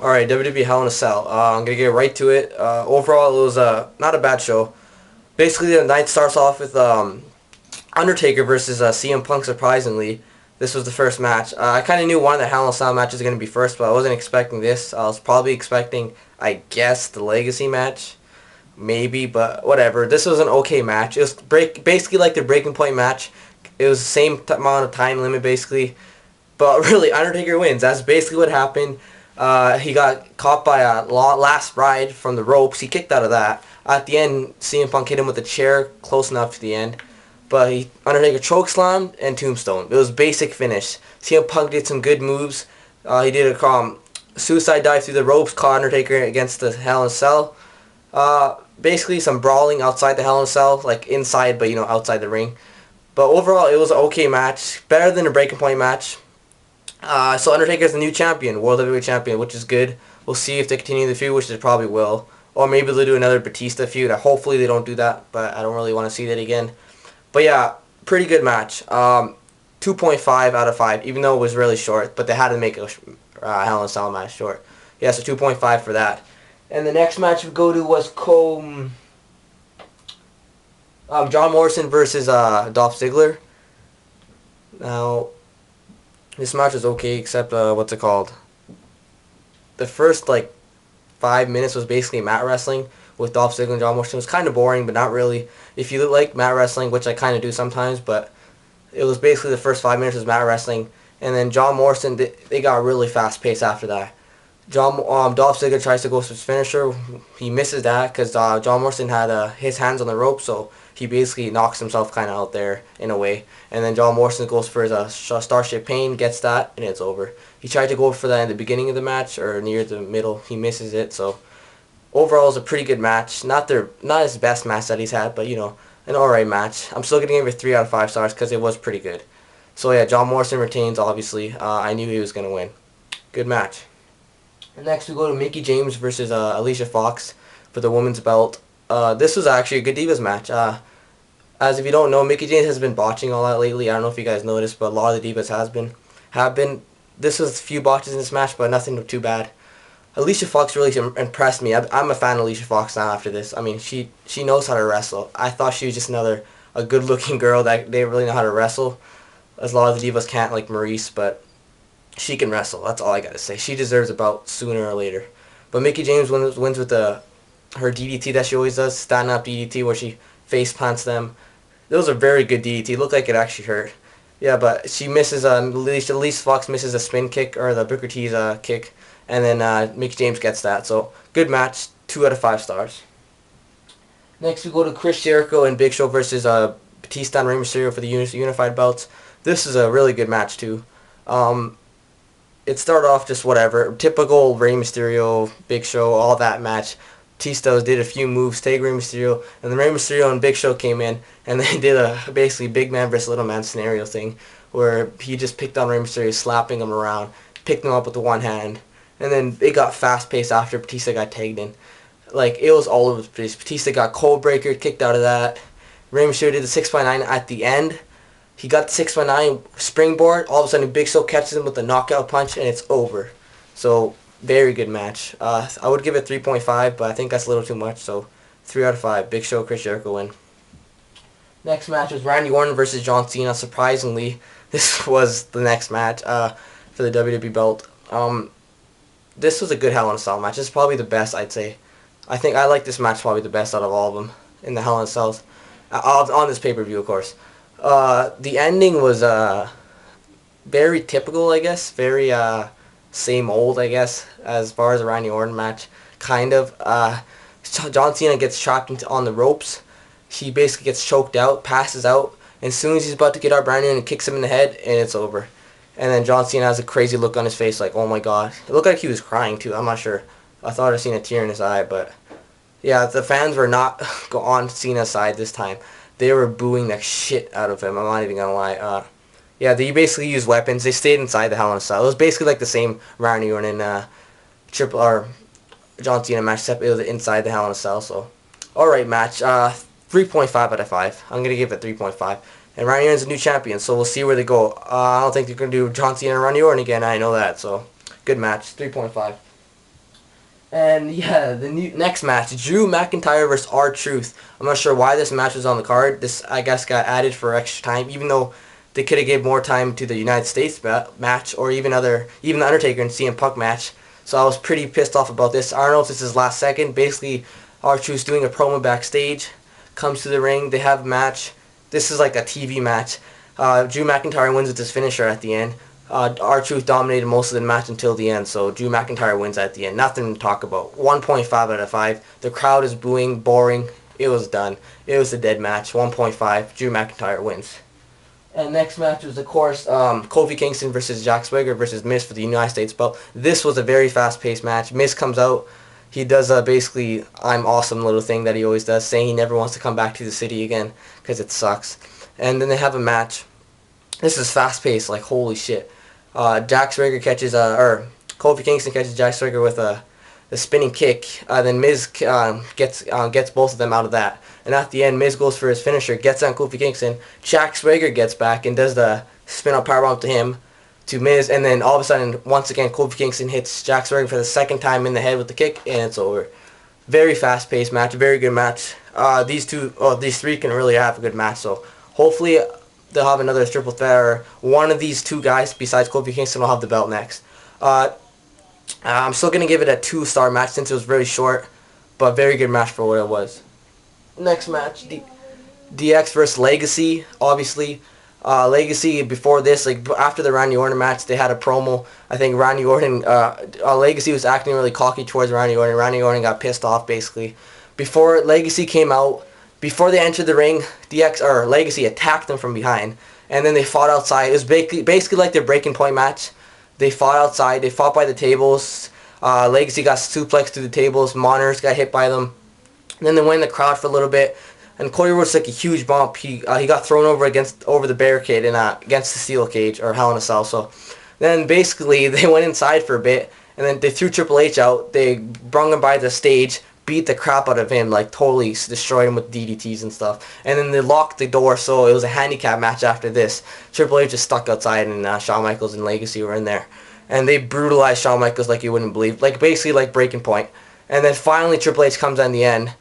Alright, WWE Hell in a Cell. I'm going to get right to it. Overall, it was not a bad show. Basically, the night starts off with Undertaker versus CM Punk, surprisingly. This was the first match. I kind of knew one of the Hell in a Cell matches was going to be first, but I wasn't expecting this. I was probably expecting, I guess, the Legacy match. Maybe, but whatever. This was an okay match. It was basically like the Breaking Point match. It was the same amount of time limit, basically. But really, Undertaker wins. That's basically what happened. He got caught by a last ride from the ropes. He kicked out of that. At the end, CM Punk hit him with a chair close enough to the end. But Undertaker chokeslammed and tombstone. It was basic finish. CM Punk did some good moves. He did a suicide dive through the ropes, caught Undertaker against the Hell in a Cell. Basically some brawling outside the Hell in a Cell, like inside but outside the ring. But overall, it was an okay match. Better than a Breaking Point match. So Undertaker's the new champion, World Heavyweight Champion, which is good. We'll see if they continue the feud, which they probably will. Or maybe they'll do another Batista feud. Hopefully they don't do that, but I don't really want to see that again. But yeah, pretty good match. 2.5 out of 5, even though it was really short. But they had to make a Hell in a Cell match short. Yeah, so 2.5 for that. And the next match we go to was John Morrison versus Dolph Ziggler. Now, this match was okay, except what's it called? The first 5 minutes was basically mat wrestling with Dolph Ziggler and John Morrison. It was kind of boring, but not really. If you like mat wrestling, which I kind of do sometimes, but it was basically the first 5 minutes was mat wrestling, and then John Morrison they got really fast paced after that. Dolph Ziggler tries to go for his finisher. He misses that because John Morrison had his hands on the rope, so he basically knocks himself kind of out there in a way. And then John Morrison goes for his Starship Pain, gets that, and it's over. He tried to go for that in the beginning of the match or near the middle. He misses it. So overall, it was a pretty good match. Not his best match that he's had, but an alright match. I'm still gonna give it 3 out of 5 stars because it was pretty good. So yeah, John Morrison retains. Obviously, I knew he was gonna win. Good match. And next we go to Mickie James versus Alicia Fox for the women's belt. This was actually a good Divas match. As if you don't know, Mickie James has been botching all that lately. I don't know if you guys noticed, but a lot of the Divas have been. This was a few botches in this match, but nothing too bad. Alicia Fox really impressed me. I'm a fan of Alicia Fox now after this. I mean, she knows how to wrestle. I thought she was just a good-looking girl that didn't really know how to wrestle. As a lot of the Divas can't, like Maurice, but she can wrestle. That's all I gotta say. She deserves a belt sooner or later. But Mickie James wins with her DDT that she always does, stand-up DDT where she face plants them. That was a very good DDT. It looked like it actually hurt. Yeah, but she misses. Alicia Fox misses a spin kick or the Booker T's kick, and then Mickie James gets that. So good match. 2 out of 5 stars. Next we go to Chris Jericho and Big Show versus Batista and Rey Mysterio for the unified belts. This is a really good match too. It started off just whatever, typical Rey Mysterio, Big Show, all that match. Batista did a few moves, take Rey Mysterio, and then Rey Mysterio and Big Show came in, and they did a basically big man versus little man scenario thing, where he just picked on Rey Mysterio, slapping him around, picked him up with the one hand, and then it got fast paced after Batista got tagged in. It was all over the place. Batista got cold breaker, kicked out of that. Rey Mysterio did the 6x9 at the end. He got the 6x9 springboard. All of a sudden, Big Show catches him with a knockout punch, and it's over. So, very good match. I would give it 3.5, but I think that's a little too much. So, 3 out of 5. Big Show, Chris Jericho win. Next match was Randy Orton versus John Cena. Surprisingly, this was the next match for the WWE belt. This was a good Hell in a Cell match. This is probably the best, I'd say. I think I like this match probably the best out of all of them in the Hell in a Cells. On this pay-per-view, of course. The ending was very typical, I guess. Very same old, I guess, as far as a Randy Orton match. Kind of. John Cena gets trapped on the ropes. He basically gets choked out, passes out, and as soon as he's about to get up, Randy Orton kicks him in the head, and it's over. And then John Cena has a crazy look on his face, like, oh my god. It looked like he was crying, too. I'm not sure. I thought I'd seen a tear in his eye, but yeah, the fans were not on Cena's side this time. They were booing the shit out of him. I'm not even gonna lie. Yeah, they basically used weapons. They stayed inside the Hell in a Cell. It was basically like the same Randy Orton and John Cena match, except it was inside the Hell in a Cell. So, alright match. 3.5 out of 5. I'm gonna give it 3.5. And Randy Orton's a new champion, so we'll see where they go. I don't think they're gonna do John Cena and Randy Orton again. I know that. So, good match. 3.5. And yeah, the next match, Drew McIntyre versus R-Truth. I'm not sure why this match was on the card. This, I guess, got added for extra time, even though they could have gave more time to the United States match, or even the Undertaker and CM Punk match. So I was pretty pissed off about this. I don't know if this is last second. Basically, R-Truth's doing a promo backstage, comes to the ring. They have a match. This is like a TV match. Drew McIntyre wins with his finisher at the end. R-Truth dominated most of the match until the end, so Drew McIntyre wins at the end. Nothing to talk about. 1.5 out of 5. The crowd is booing, boring. It was done. It was a dead match. 1.5. Drew McIntyre wins. And next match was, of course, Kofi Kingston versus Jack Swagger versus Miz for the United States belt. This was a very fast-paced match. Miz comes out. He does basically I'm awesome little thing that he always does, saying he never wants to come back to the city again because it sucks. And then they have a match. This is fast-paced, like holy shit. Jack Swagger catches, or Kofi Kingston catches Jack Swagger with a spinning kick. Then Miz gets both of them out of that. And at the end, Miz goes for his finisher, gets on Kofi Kingston. Jack Swagger gets back and does the spin-up powerbomb to him, to Miz. And then all of a sudden, once again, Kofi Kingston hits Jack Swagger for the second time in the head with the kick, and it's over. Very fast-paced match, very good match. These three can really have a good match. So hopefully they'll have another triple threat, or one of these two guys besides Kofi Kingston will have the belt next. I'm still going to give it a 2-star match since it was very short, but very good match for what it was. Next match, DX versus Legacy, obviously. Legacy, before this, like after the Randy Orton match, they had a promo. I think Randy Orton, Legacy was acting really cocky towards Randy Orton. Randy Orton got pissed off, basically. Before Legacy came out, before they entered the ring, Legacy attacked them from behind, and then they fought outside. It was basically like their breaking point match. They fought outside. They fought by the tables. Legacy got suplexed through the tables. Monitors got hit by them. And then they went in the crowd for a little bit. And Cody Rhodes took a huge bump. He got thrown over the barricade and against the steel cage, or Hell in a Cell. So then basically they went inside for a bit, and then they threw Triple H out. They brung him by the stage, beat the crap out of him, like totally destroyed him with DDTs and stuff. And then they locked the door, so it was a handicap match after this. Triple H just stuck outside, and Shawn Michaels and Legacy were in there. And they brutalized Shawn Michaels like you wouldn't believe, like basically like breaking point. And then finally Triple H comes in the end.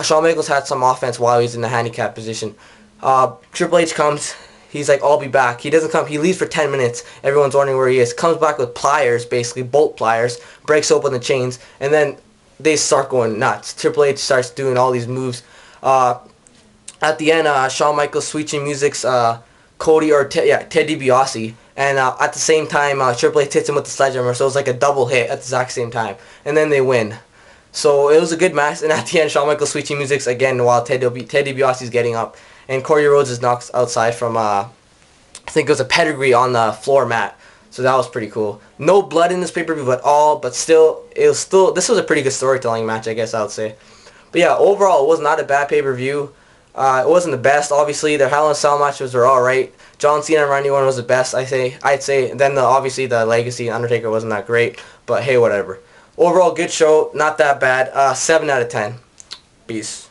Shawn Michaels had some offense while he was in the handicap position. Triple H comes. He's like, I'll be back. He doesn't come. He leaves for 10 minutes. Everyone's wondering where he is. Comes back with pliers, basically, bolt pliers. Breaks open the chains. And then they start going nuts. Triple H starts doing all these moves. At the end, Shawn Michaels switching music's Cody or Ted DiBiase. And at the same time, Triple H hits him with the sledgehammer. So it was like a double hit at the exact same time. And then they win. So it was a good match, and at the end, Shawn Michaels switching music again while Ted DiBiase is getting up, and Cody Rhodes is knocked outside from I think it was a pedigree on the floor mat. So that was pretty cool. No blood in this pay-per-view at all, but still, this was a pretty good storytelling match, I guess I would say. But yeah, overall, it was not a bad pay-per-view. It wasn't the best, obviously. The Hell in a Cell matches were all right. John Cena and Randy Orton was the best, I'd say. And then obviously the Legacy and Undertaker wasn't that great, but hey, whatever. Overall, good show. Not that bad. 7 out of 10. Peace.